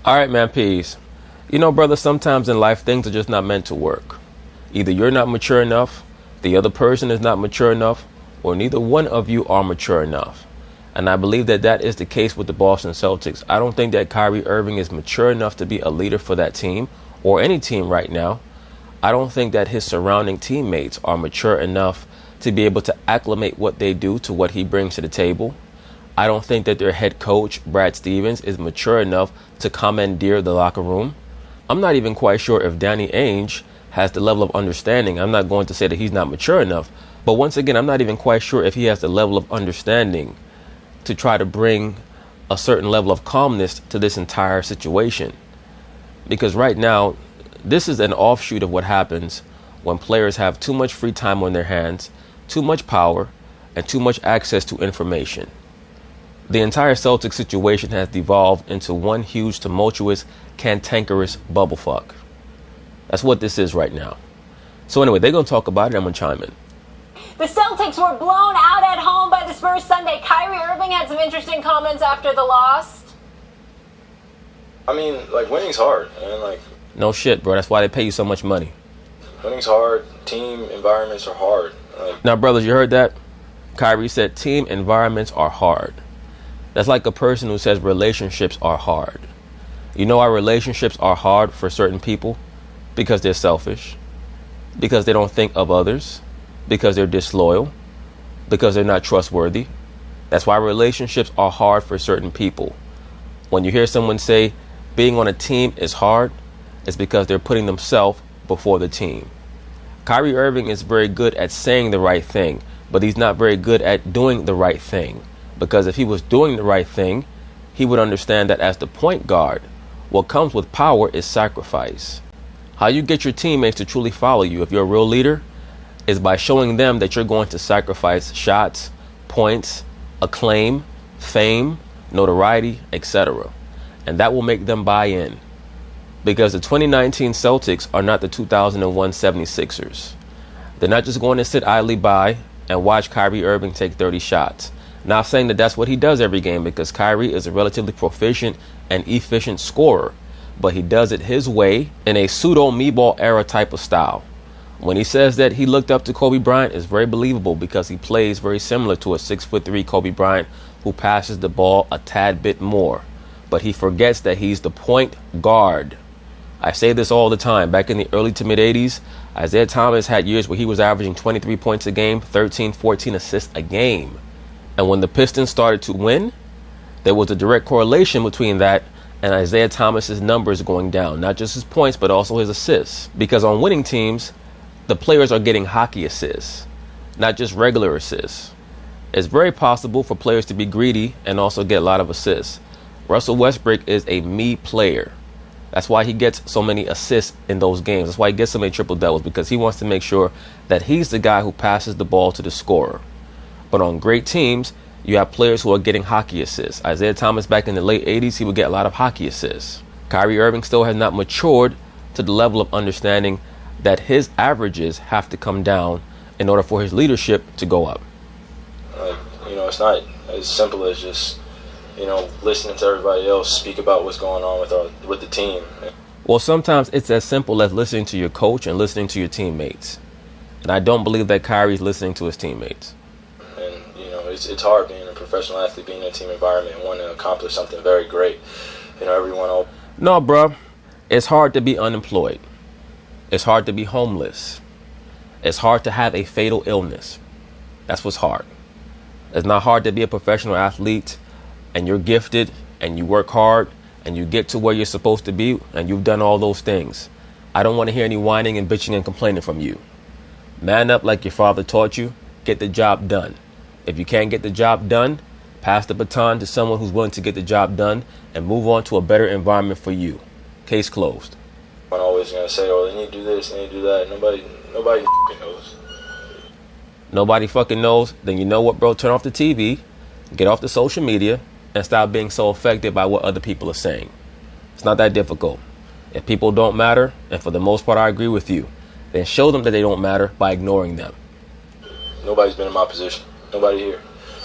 All right, man, peace. You know, brother, sometimes in life, things are just not meant to work. Either you're not mature enough, the other person is not mature enough, or neither one of you are mature enough. And I believe that that is the case with the Boston Celtics. I don't think that Kyrie Irving is mature enough to be a leader for that team or any team right now. I don't think that his surrounding teammates are mature enough to be able to acclimate what they do to what he brings to the table. I don't think that their head coach, Brad Stevens, is mature enough to commandeer the locker room. I'm not even quite sure if Danny Ainge has the level of understanding. I'm not going to say that he's not mature enough, but once again, I'm not even quite sure if he has the level of understanding to try to bring a certain level of calmness to this entire situation. Because right now, this is an offshoot of what happens when players have too much free time on their hands, too much power, and too much access to information. The entire Celtics situation has devolved into one huge, tumultuous, cantankerous bubble fuck. That's what this is right now. So anyway, they're going to talk about it. I'm going to chime in. The Celtics were blown out at home by the Spurs Sunday. Kyrie Irving had some interesting comments after the loss. I mean, like, winning's hard, man. No shit, bro. That's why they pay you so much money. Winning's hard. Team environments are hard. Now, brothers, you heard that? Kyrie said team environments are hard. That's like a person who says relationships are hard. You know why relationships are hard for certain people? Because they're selfish. Because they don't think of others. Because they're disloyal. Because they're not trustworthy. That's why relationships are hard for certain people. When you hear someone say being on a team is hard, it's because they're putting themselves before the team. Kyrie Irving is very good at saying the right thing, but he's not very good at doing the right thing. Because if he was doing the right thing, he would understand that as the point guard, what comes with power is sacrifice. How you get your teammates to truly follow you, if you're a real leader, is by showing them that you're going to sacrifice shots, points, acclaim, fame, notoriety, etc. And that will make them buy in. Because the 2019 Celtics are not the 2001 76ers. They're not just going to sit idly by and watch Kyrie Irving take 30 shots. Not saying that that's what he does every game, because Kyrie is a relatively proficient and efficient scorer, but he does it his way in a pseudo me-ball era type of style. When he says that he looked up to Kobe Bryant, it's very believable because he plays very similar to a 6'3" Kobe Bryant who passes the ball a tad bit more. But he forgets that he's the point guard. I say this all the time. Back in the early to mid 80s, Isaiah Thomas had years where he was averaging 23 points a game, 13, 14 assists a game. And when the Pistons started to win, there was a direct correlation between that and Isaiah Thomas's numbers going down. Not just his points, but also his assists. Because on winning teams, the players are getting hockey assists, not just regular assists. It's very possible for players to be greedy and also get a lot of assists. Russell Westbrook is a me player. That's why he gets so many assists in those games. That's why he gets so many triple doubles, because he wants to make sure that he's the guy who passes the ball to the scorer. But on great teams, you have players who are getting hockey assists. Isaiah Thomas back in the late 80s, he would get a lot of hockey assists. Kyrie Irving still has not matured to the level of understanding that his averages have to come down in order for his leadership to go up. It's not as simple as just, listening to everybody else speak about what's going on with the team. Well, sometimes it's as simple as listening to your coach and listening to your teammates. And I don't believe that Kyrie's listening to his teammates. And, it's hard being a professional athlete, being in a team environment and wanting to accomplish something very great. No, bro. It's hard to be unemployed. It's hard to be homeless. It's hard to have a fatal illness. That's what's hard. It's not hard to be a professional athlete and you're gifted and you work hard and you get to where you're supposed to be and you've done all those things. I don't want to hear any whining and bitching and complaining from you. Man up like your father taught you. Get the job done. If you can't get the job done, pass the baton to someone who's willing to get the job done and move on to a better environment for you. Case closed. I'm always going to say, they need to do this, they need to do that. Nobody knows. Nobody fucking knows. Then you know what, bro? Turn off the TV, get off the social media, and stop being so affected by what other people are saying. It's not that difficult. If people don't matter, and for the most part I agree with you, then show them that they don't matter by ignoring them. Nobody's been in my position. Nobody here.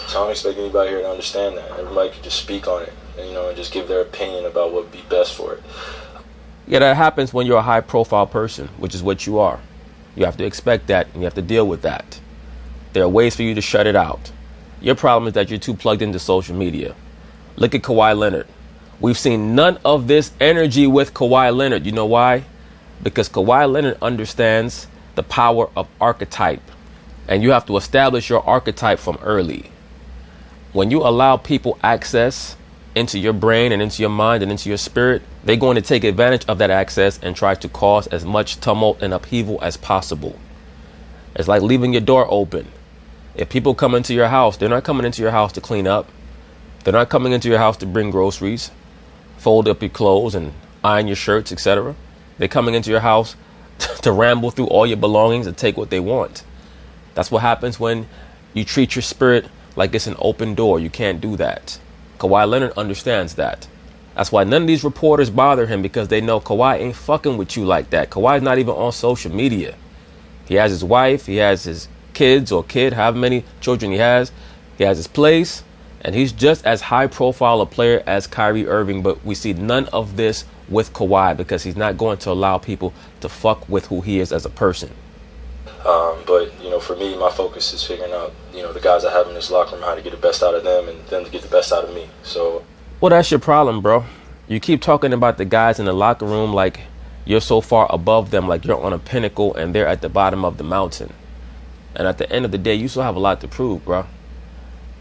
So I don't expect anybody here to understand that. Everybody can just speak on it. and just give their opinion about what would be best for it. Yeah, that happens when you're a high-profile person, which is what you are. You have to expect that, and you have to deal with that. There are ways for you to shut it out. Your problem is that you're too plugged into social media. Look at Kawhi Leonard. We've seen none of this energy with Kawhi Leonard. You know why? Because Kawhi Leonard understands the power of archetype. And you have to establish your archetype from early. When you allow people access into your brain and into your mind and into your spirit, they're going to take advantage of that access and try to cause as much tumult and upheaval as possible. It's like leaving your door open. If people come into your house, they're not coming into your house to clean up. They're not coming into your house to bring groceries, fold up your clothes and iron your shirts, etc. They're coming into your house to ramble through all your belongings and take what they want. That's what happens when you treat your spirit like it's an open door. You can't do that. Kawhi Leonard understands that. That's why none of these reporters bother him, because they know Kawhi ain't fucking with you like that. Kawhi's not even on social media. He has his wife, he has his kids or kid, however many children he has his place, and he's just as high profile a player as Kyrie Irving, but we see none of this with Kawhi because he's not going to allow people to fuck with who he is as a person. But for me, my focus is figuring out, the guys I have in this locker room, how to get the best out of them and them to get the best out of me. So, well, that's your problem, bro. You keep talking about the guys in the locker room like you're so far above them, like you're on a pinnacle and they're at the bottom of the mountain. And at the end of the day, you still have a lot to prove, bro.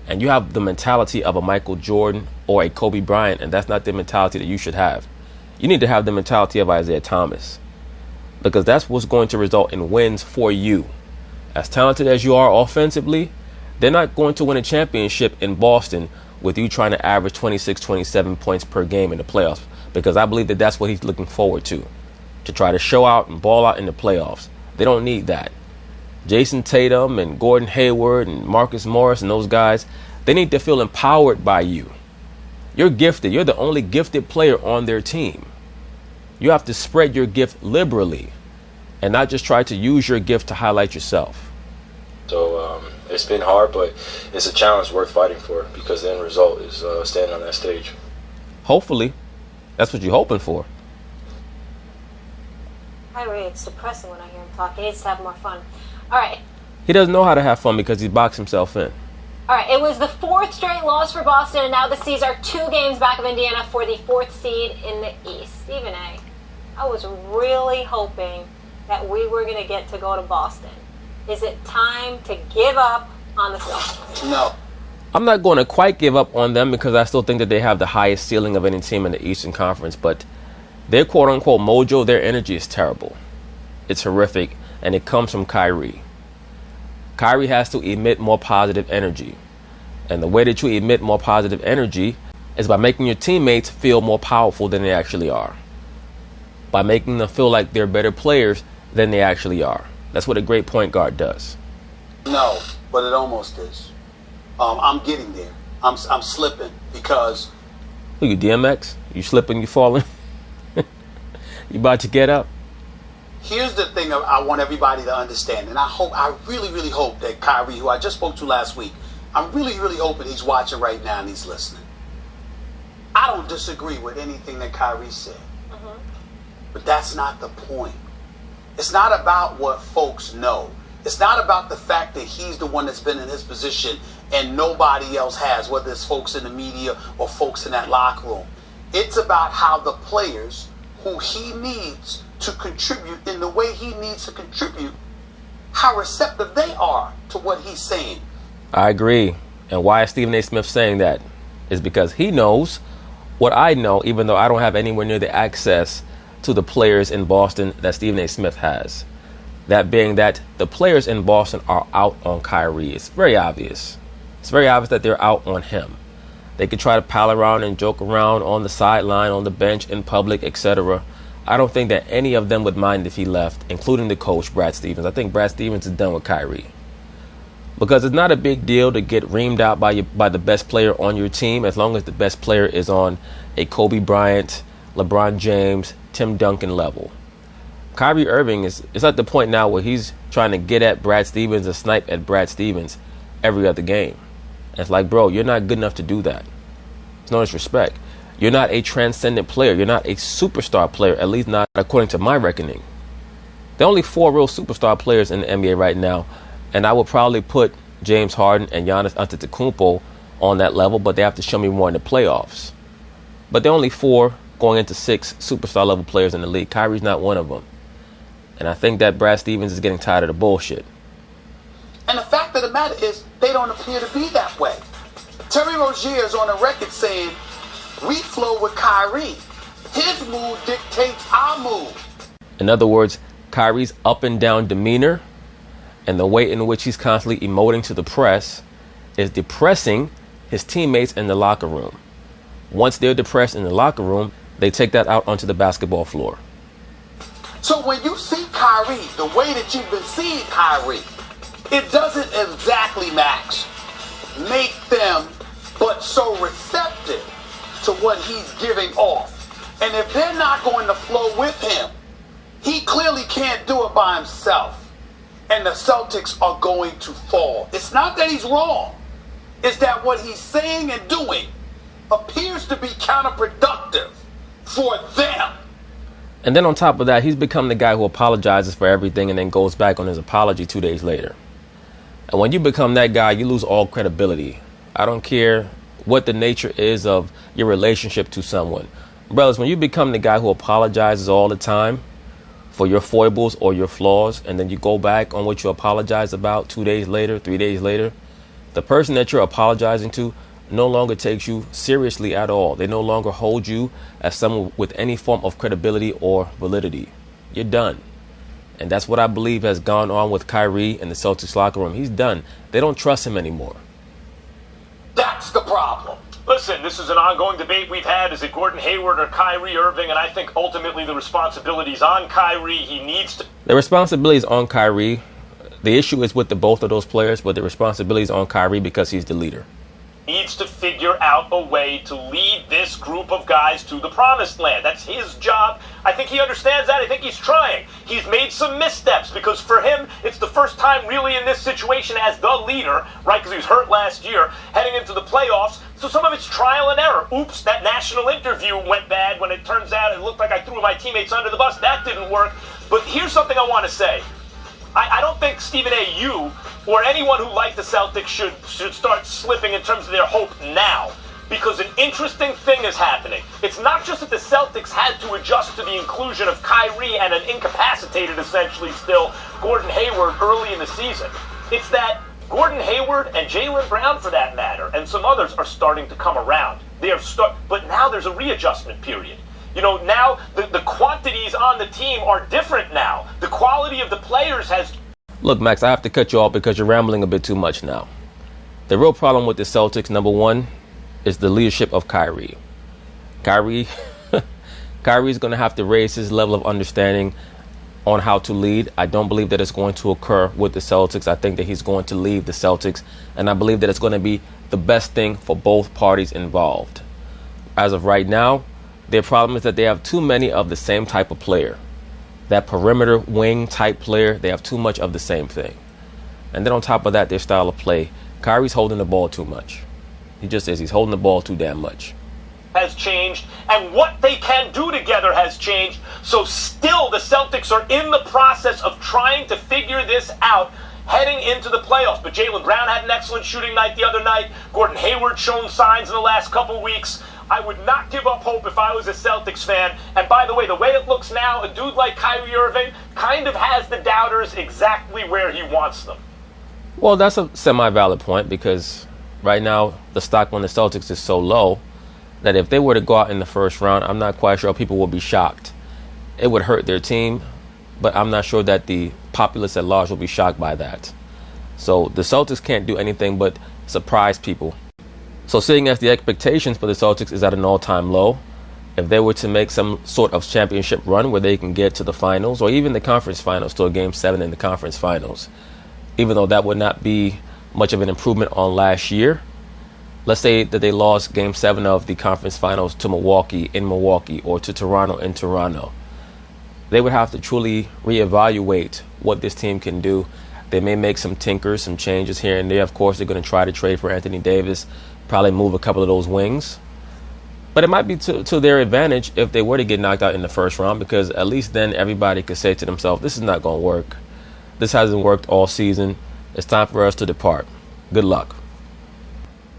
And you have the mentality of a Michael Jordan or a Kobe Bryant, and that's not the mentality that you should have. You need to have the mentality of Isaiah Thomas, because that's what's going to result in wins for you. As talented as you are offensively, they're not going to win a championship in Boston with you trying to average 26, 27 points per game in the playoffs, because I believe that that's what he's looking forward to try to show out and ball out in the playoffs. They don't need that. Jason Tatum and Gordon Hayward and Marcus Morris and those guys, they need to feel empowered by you. You're gifted. You're the only gifted player on their team. You have to spread your gift liberally and not just try to use your gift to highlight yourself. So it's been hard, but it's a challenge worth fighting for, because the end result is standing on that stage. Hopefully. That's what you're hoping for. Kyrie, it's depressing when I hear him talk. He needs to have more fun. All right. He doesn't know how to have fun because he boxed himself in. All right. It was the fourth straight loss for Boston, and now the C's are 2 games back of Indiana for the 4th seed in the East. Stephen A., I was really hoping that we were going to get to go to Boston. Is it time to give up on the Celtics? No. I'm not going to quite give up on them because I still think that they have the highest ceiling of any team in the Eastern Conference, but their quote-unquote mojo, their energy is terrible. It's horrific, and it comes from Kyrie. Kyrie has to emit more positive energy, and the way that you emit more positive energy is by making your teammates feel more powerful than they actually are, by making them feel like they're better players than they actually are. That's what a great point guard does. No, but it almost is. I'm getting there. I'm slipping because... Who you, DMX? You slipping, you falling? You about to get up? Here's the thing I want everybody to understand, and I really, really hope that Kyrie, who I just spoke to last week, I'm really, really hoping he's watching right now and he's listening. I don't disagree with anything that Kyrie said, but that's not the point. It's not about what folks know. It's not about the fact that he's the one that's been in his position and nobody else has, whether it's folks in the media or folks in that locker room. It's about how the players who he needs to contribute in the way he needs to contribute, how receptive they are to what he's saying. I agree. And why is Stephen A. Smith saying that? Is because he knows what I know, even though I don't have anywhere near the access to the players in Boston that Stephen A. Smith has. That being that the players in Boston are out on Kyrie. It's very obvious. It's very obvious that they're out on him. They could try to pal around and joke around on the sideline, on the bench, in public, etc. I don't think that any of them would mind if he left, including the coach, Brad Stevens. I think Brad Stevens is done with Kyrie. Because it's not a big deal to get reamed out by the best player on your team, as long as the best player is on a Kobe Bryant, LeBron James, Tim Duncan level. Kyrie Irving is at the point now where he's trying to get at Brad Stevens and snipe at Brad Stevens every other game. And it's like, bro, you're not good enough to do that. No disrespect. You're not a transcendent player. You're not a superstar player, at least not according to my reckoning. There are only 4 real superstar players in the NBA right now, and I would probably put James Harden and Giannis Antetokounmpo on that level, but they have to show me more in the playoffs. But there are only 4 going into 6 superstar level players in the league. Kyrie's not one of them. And I think that Brad Stevens is getting tired of the bullshit. And the fact of the matter is, they don't appear to be that way. Terry Rozier is on the record saying, we flow with Kyrie. His mood dictates our mood. In other words, Kyrie's up and down demeanor and the way in which he's constantly emoting to the press is depressing his teammates in the locker room. Once they're depressed in the locker room, they take that out onto the basketball floor. So when you see Kyrie, the way that you've been seeing Kyrie, it doesn't exactly, Max, make them but so receptive to what he's giving off. And if they're not going to flow with him, he clearly can't do it by himself. And the Celtics are going to fall. It's not that he's wrong. It's that what he's saying and doing appears to be counterproductive for them. And then on top of that, he's become the guy who apologizes for everything and then goes back on his apology 2 days later. And when you become that guy, you lose all credibility. I don't care what the nature is of your relationship to someone. Brothers, when you become the guy who apologizes all the time for your foibles or your flaws, and then you go back on what you apologize about 2 days later, 3 days later, the person that you're apologizing to no longer takes you seriously at all. They no longer hold you as someone with any form of credibility or validity. You're done. And that's what I believe has gone on with Kyrie in the Celtics locker room. He's done. They don't trust him anymore. That's the problem. Listen, this is an ongoing debate we've had. Is it Gordon Hayward or Kyrie Irving? And I think ultimately the responsibility is on Kyrie. He needs to... The responsibility is on Kyrie. The issue is with both of those players, but the responsibility is on Kyrie because he's the leader. Needs to figure out a way to lead this group of guys to the promised land. That's his job. I think he understands that. I think he's trying. He's made some missteps because for him, it's the first time really in this situation as the leader, right? Because he was hurt last year, heading into the playoffs. So some of it's trial and error. Oops, that national interview went bad when it turns out it looked like I threw my teammates under the bus. That didn't work. But here's something I want to say. I don't think Stephen A. you or anyone who liked the Celtics should start slipping in terms of their hope now, because an interesting thing is happening. It's not just that the Celtics had to adjust to the inclusion of Kyrie and an incapacitated, essentially still, Gordon Hayward early in the season. It's that Gordon Hayward and Jaylen Brown, for that matter, and some others are starting to come around. But now there's a readjustment period. You know, now the quantities on the team are different now. The quality of the players has... Look, Max, I have to cut you off because you're rambling a bit too much now. The real problem with the Celtics, number one, is the leadership of Kyrie. Kyrie's going to have to raise his level of understanding on how to lead. I don't believe that it's going to occur with the Celtics. I think that he's going to leave the Celtics, and I believe that it's going to be the best thing for both parties involved. As of right now, their problem is that they have too many of the same type of player. That perimeter wing type player, they have too much of the same thing. And then on top of that, their style of play. Kyrie's holding the ball too much. He just is. He's holding the ball too damn much. Has changed, and what they can do together has changed. So still the Celtics are in the process of trying to figure this out heading into the playoffs. But Jaylen Brown had an excellent shooting night the other night. Gordon Hayward shown signs in the last couple weeks. I would not give up hope if I was a Celtics fan. And by the way it looks now, a dude like Kyrie Irving kind of has the doubters exactly where he wants them. Well, that's a semi-valid point because right now the stock on the Celtics is so low that if they were to go out in the first round, I'm not quite sure people would be shocked. It would hurt their team, but I'm not sure that the populace at large will be shocked by that. So the Celtics can't do anything but surprise people. So seeing as the expectations for the Celtics is at an all-time low, if they were to make some sort of championship run where they can get to the finals or even the conference finals, to a game 7 in the conference finals, even though that would not be much of an improvement on last year, let's say that they lost game 7 of the conference finals to Milwaukee in Milwaukee or to Toronto in Toronto. They would have to truly reevaluate what this team can do. They may make some tinkers, some changes here and there. Of course, they're going to try to trade for Anthony Davis, probably move a couple of those wings. But it might be to their advantage if they were to get knocked out in the first round, because at least then everybody could say to themselves, this is not going to work. This hasn't worked all season. It's time for us to depart. Good luck.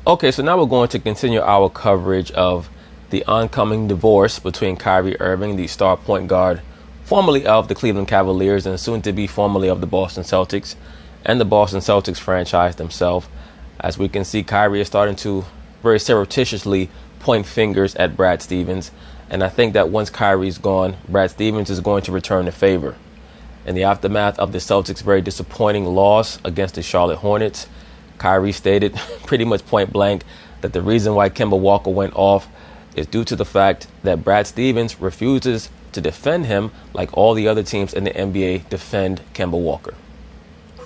Okay, so now we're going to continue our coverage of the oncoming divorce between Kyrie Irving, the star point guard, formerly of the Cleveland Cavaliers and soon to be formerly of the Boston Celtics, and the Boston Celtics franchise themselves. As we can see, Kyrie is starting to very surreptitiously point fingers at Brad Stevens. And I think that once Kyrie's gone, Brad Stevens is going to return the favor. In the aftermath of the Celtics' very disappointing loss against the Charlotte Hornets, Kyrie stated pretty much point blank that the reason why Kemba Walker went off is due to the fact that Brad Stevens refuses to defend him like all the other teams in the NBA defend Kemba Walker.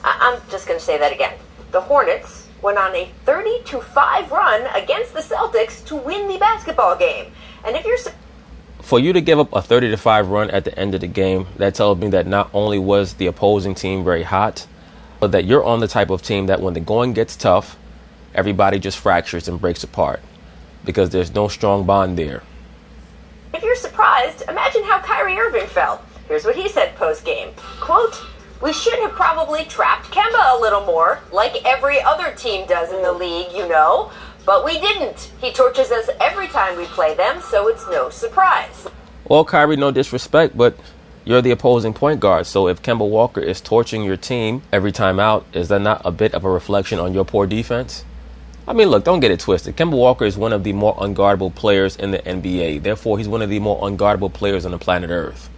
I'm just going to say that again. The Hornets went on a 30-5 run against the Celtics to win the basketball game. And if you're... For you to give up a 30-5 run at the end of the game, that tells me that not only was the opposing team very hot, but that you're on the type of team that when the going gets tough, everybody just fractures and breaks apart because there's no strong bond there. If you're surprised, imagine how Kyrie Irving felt. Here's what he said post-game. Quote, "We should have probably trapped Kemba a little more, like every other team does in the league, you know. But we didn't. He torches us every time we play them, so it's no surprise." Well, Kyrie, no disrespect, but you're the opposing point guard. So if Kemba Walker is torching your team every time out, is that not a bit of a reflection on your poor defense? I mean, look, don't get it twisted. Kemba Walker is one of the more unguardable players in the NBA. Therefore, he's one of the more unguardable players on the planet Earth.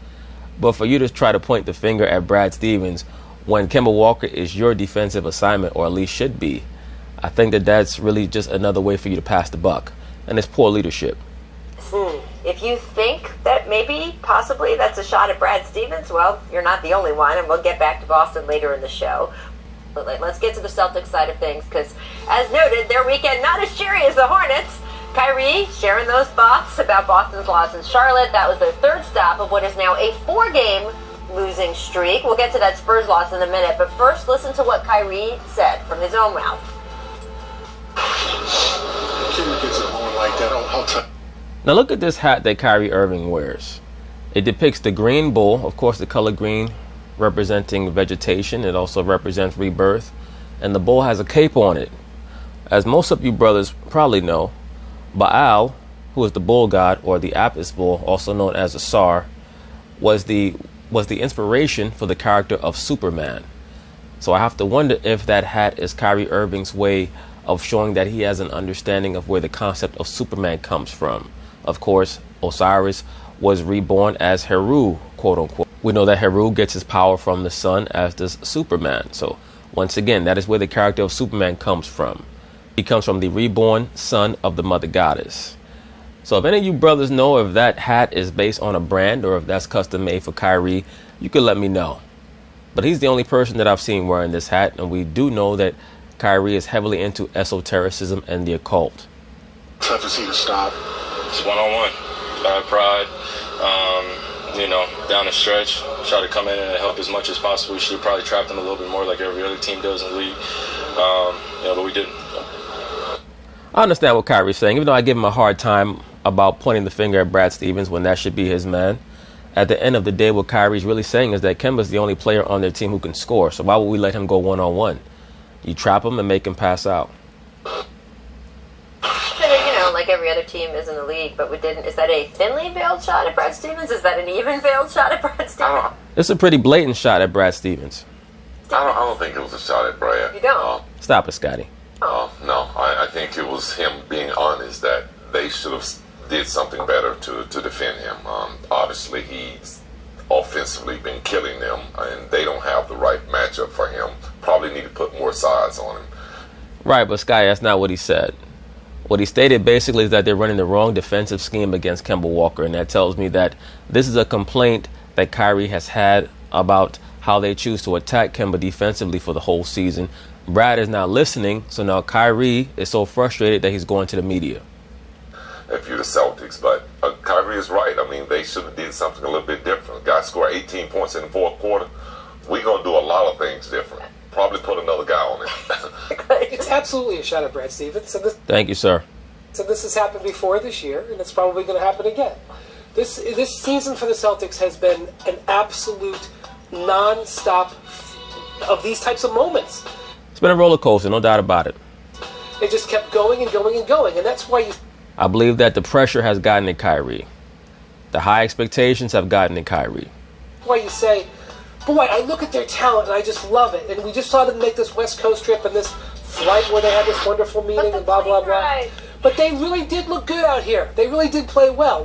But for you to try to point the finger at Brad Stevens when Kemba Walker is your defensive assignment, or at least should be, I think that that's really just another way for you to pass the buck. And it's poor leadership. If you think that maybe, possibly, that's a shot at Brad Stevens, well, you're not the only one, and we'll get back to Boston later in the show. But let's get to the Celtics side of things, because, as noted, their weekend not as cheery as the Hornets. Kyrie sharing those thoughts about Boston's loss in Charlotte. That was their third stop of what is now a 4-game losing streak. We'll get to that Spurs loss in a minute, but first, listen to what Kyrie said from his own mouth. Now look at this hat that Kyrie Irving wears. It depicts the green bull, of course the color green representing vegetation. It also represents rebirth. And the bull has a cape on it. As most of you brothers probably know, Baal, who is the bull god, or the Apis bull, also known as the Tsar, was the inspiration for the character of Superman. So I have to wonder if that hat is Kyrie Irving's way of showing that he has an understanding of where the concept of Superman comes from. Of course, Osiris was reborn as Heru, quote unquote. We know that Heru gets his power from the sun, as does Superman. So once again, that is where the character of Superman comes from. He comes from the reborn son of the mother goddess. So if any of you brothers know if that hat is based on a brand or if that's custom made for Kyrie, you could let me know. But he's the only person that I've seen wearing this hat, and we do know that Kyrie is heavily into esotericism and the occult. Tough to see to stop. It's one-on-one. Bad pride. Down the stretch, try to come in and help as much as possible. We should have probably trapped them a little bit more like every other team does in the league. But we didn't. I understand what Kyrie's saying, even though I give him a hard time about pointing the finger at Brad Stevens when that should be his man. At the end of the day, what Kyrie's really saying is that Kemba's the only player on their team who can score. So why would we let him go one-on-one? You trap him and make him pass out. Like every other team is in the league, but we didn't. Is that a thinly veiled shot at Brad Stevens? Is that an even veiled shot at Brad Stevens? It's a pretty blatant shot at Brad Stevens. I don't think it was a shot at Brad. You don't? Stop it, Scotty. No, I think it was him being honest that they should have did something better to defend him. Obviously, he's offensively been killing them, and they don't have the right matchup for him. Probably need to put more size on him. Right, but Scotty, that's not what he said. What he stated basically is that they're running the wrong defensive scheme against Kemba Walker, and that tells me that this is a complaint that Kyrie has had about how they choose to attack Kemba defensively for the whole season. Brad is not listening, so now Kyrie is so frustrated that he's going to the media. If you're the Celtics, but Kyrie is right. I mean, they should have did something a little bit different. Guy scored 18 points in the fourth quarter. We're going to do a lot of things different. Probably put another guy on it. It's absolutely a shot at Brad Stevens. So Thank you, sir. So this has happened before this year, and it's probably going to happen again. This season for the Celtics has been an absolute non-stop of these types of moments. It's been a roller coaster, no doubt about it. It just kept going and going and going, and that's why I believe that the pressure has gotten at Kyrie. The high expectations have gotten at Kyrie. Why you say, boy, I look at their talent and I just love it. And we just saw them make this West Coast trip and this flight where they had this wonderful meeting and blah, blah, blah. But they really did look good out here. They really did play well.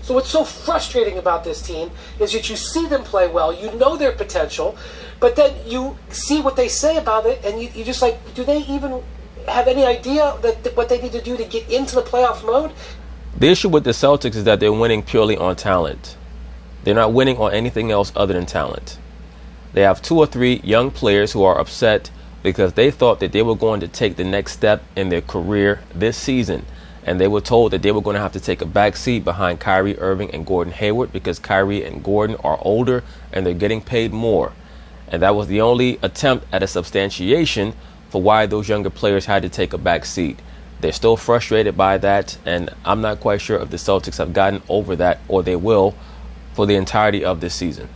So what's so frustrating about this team is that you see them play well, you know their potential, but then you see what they say about it and you just like, do they even have any idea that what they need to do to get into the playoff mode? The issue with the Celtics is that they're winning purely on talent. They're not winning on anything else other than talent. They have 2 or 3 young players who are upset because they thought that they were going to take the next step in their career this season. And they were told that they were going to have to take a back seat behind Kyrie Irving and Gordon Hayward because Kyrie and Gordon are older and they're getting paid more. And that was the only attempt at a substantiation for why those younger players had to take a back seat. They're still frustrated by that, and I'm not quite sure if the Celtics have gotten over that or they will for the entirety of this season.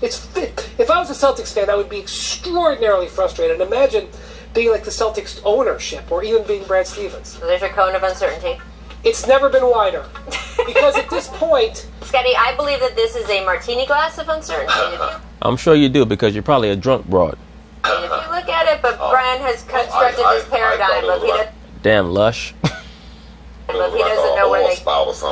If I was a Celtics fan, I would be extraordinarily frustrated. Imagine being like the Celtics ownership or even being Brad Stevens. So there's your cone of uncertainty. It's never been wider. Because at this point... Scotty, I believe that this is a martini glass of uncertainty. I'm sure you do because you're probably a drunk broad. If you look at it, but Brian has constructed this paradigm of damn lush. But he doesn't know where they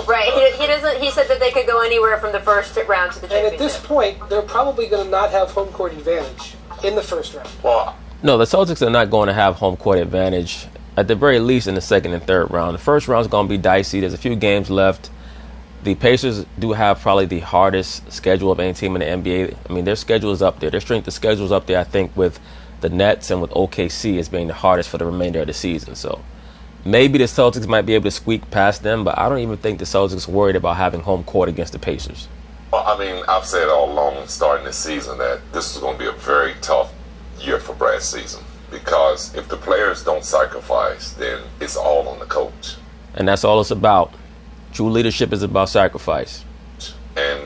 right. He doesn't. He said that they could go anywhere from the first round to the championship. And at this point, they're probably going to not have home court advantage in the first round. Well, no, the Celtics are not going to have home court advantage at the very least in the second and third round. The first round is going to be dicey. There's a few games left. The Pacers do have probably the hardest schedule of any team in the NBA. I mean, their schedule is up there. Their strength of schedule is up there, I think, with the Nets and with OKC as being the hardest for the remainder of the season. So maybe the Celtics might be able to squeak past them, but I don't even think the Celtics are worried about having home court against the Pacers. Well, I mean, I've said all along starting this season that this is going to be a very tough year for Brad's season because if the players don't sacrifice, then it's all on the coach. And that's all it's about. True leadership is about sacrifice. And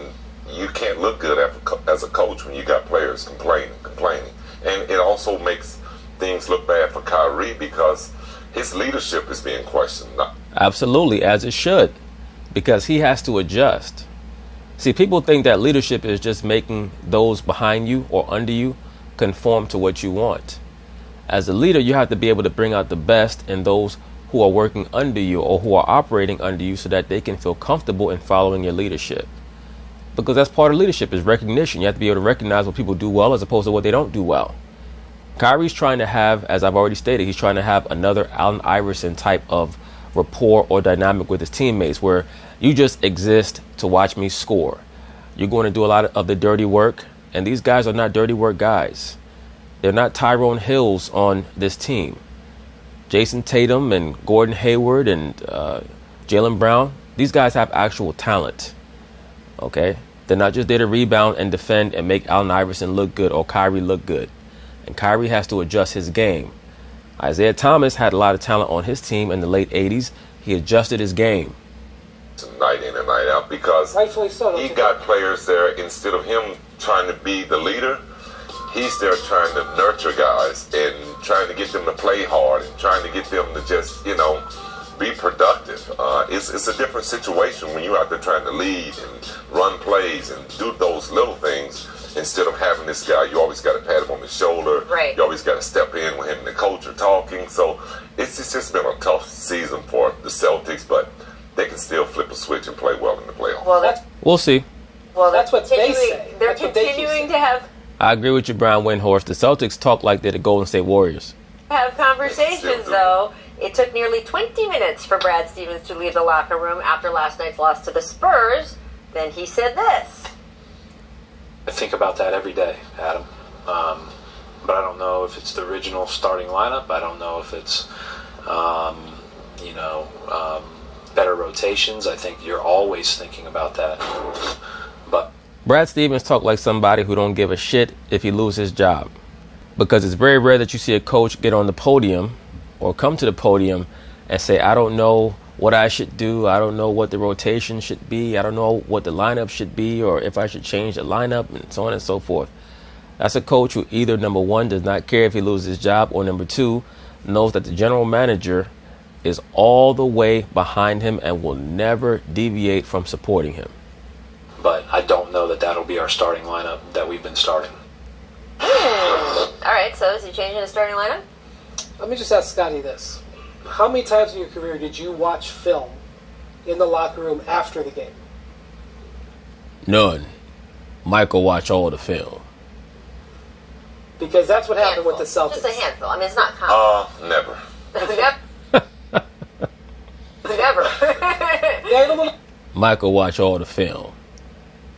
you can't look good as a coach when you got players complaining. And it also makes things look bad for Kyrie because his leadership is being questioned. Absolutely, as it should, because he has to adjust. See, people think that leadership is just making those behind you or under you conform to what you want. As a leader, you have to be able to bring out the best in those who are working under you or who are operating under you so that they can feel comfortable in following your leadership. Because that's part of leadership is recognition. You have to be able to recognize what people do well as opposed to what they don't do well. Kyrie's trying to have, as I've already stated, he's trying to have another Allen Iverson type of rapport or dynamic with his teammates where you just exist to watch me score. You're going to do a lot of the dirty work, and these guys are not dirty work guys. They're not Tyrone Hills on this team. Jason Tatum and Gordon Hayward and Jaylen Brown, these guys have actual talent. Okay? They're not just there to rebound and defend and make Allen Iverson look good or Kyrie look good. And Kyrie has to adjust his game. Isaiah Thomas had a lot of talent on his team in the late 80s. He adjusted his game. Night in and night out because rightfully so, he got players there instead of him trying to be the leader. He's there trying to nurture guys and trying to get them to play hard and trying to get them to just, be productive. It's a different situation when you're out there trying to lead and run plays and do those little things instead of having this guy. You always got to pat him on the shoulder. Right. You always got to step in when him and the coach are talking. So it's just been a tough season for the Celtics, but they can still flip a switch and play well in the playoffs. Well, we'll see. Well, that's what they say. They're That's what they continuing to have I agree with you, Brian Windhorst. The Celtics talk like they're the Golden State Warriors. conversations, though. It took nearly 20 minutes for Brad Stevens to leave the locker room after last night's loss to the Spurs. Then he said this. I think about that every day, Adam. But I don't know if it's the original starting lineup. I don't know if it's, better rotations. I think you're always thinking about that. But Brad Stevens talk like somebody who don't give a shit if he loses his job. Because it's very rare that you see a coach get on the podium or come to the podium and say, I don't know what I should do. I don't know what the rotation should be. I don't know what the lineup should be, or if I should change the lineup, and so on and so forth. That's a coach who either, number one, does not care if he loses his job, or number two, knows that the general manager is all the way behind him and will never deviate from supporting him. But I don't know that that'll be our starting lineup that we've been starting. All right, so is he changing the starting lineup? Let me just ask Scotty this. How many times in your career did you watch film in the locker room after the game? None. Michael watch all the film. Because that's what happened with the Celtics. Just a handful. I mean, it's not common. Never. Never. Michael watch all the film.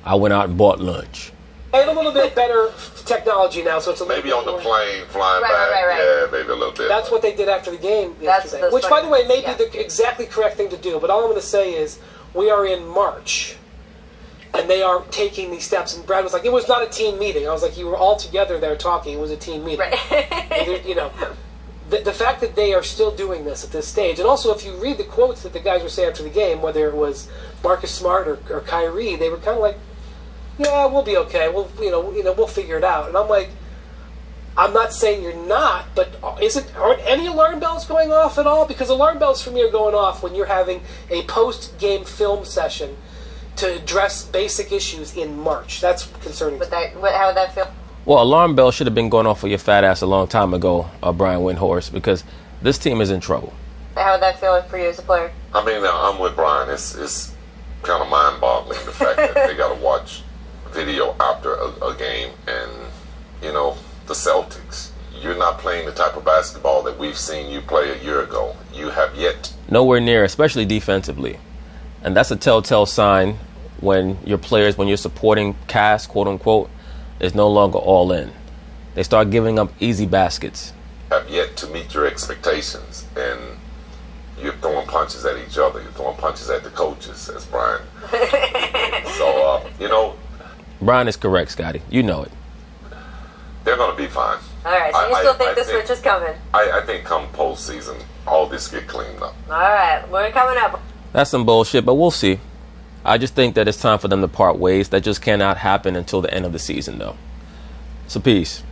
I went out and bought lunch. They had a little bit better technology now, so it's a little Maybe bit on the more. plane, flying back. Right. Yeah, maybe a little bit. That's what they did after the game yesterday. the Which, by the way, may yeah. be the exactly correct thing to do. But all I'm going to say is we are in March, and they are taking these steps. And Brad was like, it was not a team meeting. I was like, you were all together there talking. It was a team meeting. Right. You know, the fact that they are still doing this at this stage, and also if you read the quotes that the guys were saying after the game, whether it was Marcus Smart or Kyrie, they were kind of like, yeah, we'll be okay. We'll we'll figure it out. And I'm like, I'm not saying you're not, but aren't any alarm bells going off at all? Because alarm bells for me are going off when you're having a post-game film session to address basic issues in March. That's concerning. But how would that feel? Well, alarm bell should have been going off for your fat ass a long time ago, Brian Windhorst, because this team is in trouble. How would that feel for you as a player? I mean, I'm with Brian. It's kind of mind-boggling the fact that they got to watch video after a game, and the Celtics. You're not playing the type of basketball that we've seen you play a year ago. You have yet. Nowhere near, especially defensively. And that's a telltale sign when your players, when your supporting cast, quote unquote, is no longer all in. They start giving up easy baskets. Have yet to meet your expectations, and you're throwing punches at each other. You're throwing punches at the coaches, as Brian. So, Brian is correct, Scotty. You know it. they're going to be fine. All right, so you still think the switch is coming? I think come postseason, all this get cleaned up. All right, we're coming up. That's some bullshit, but we'll see. I just think that it's time for them to part ways. That just cannot happen until the end of the season, though. So peace.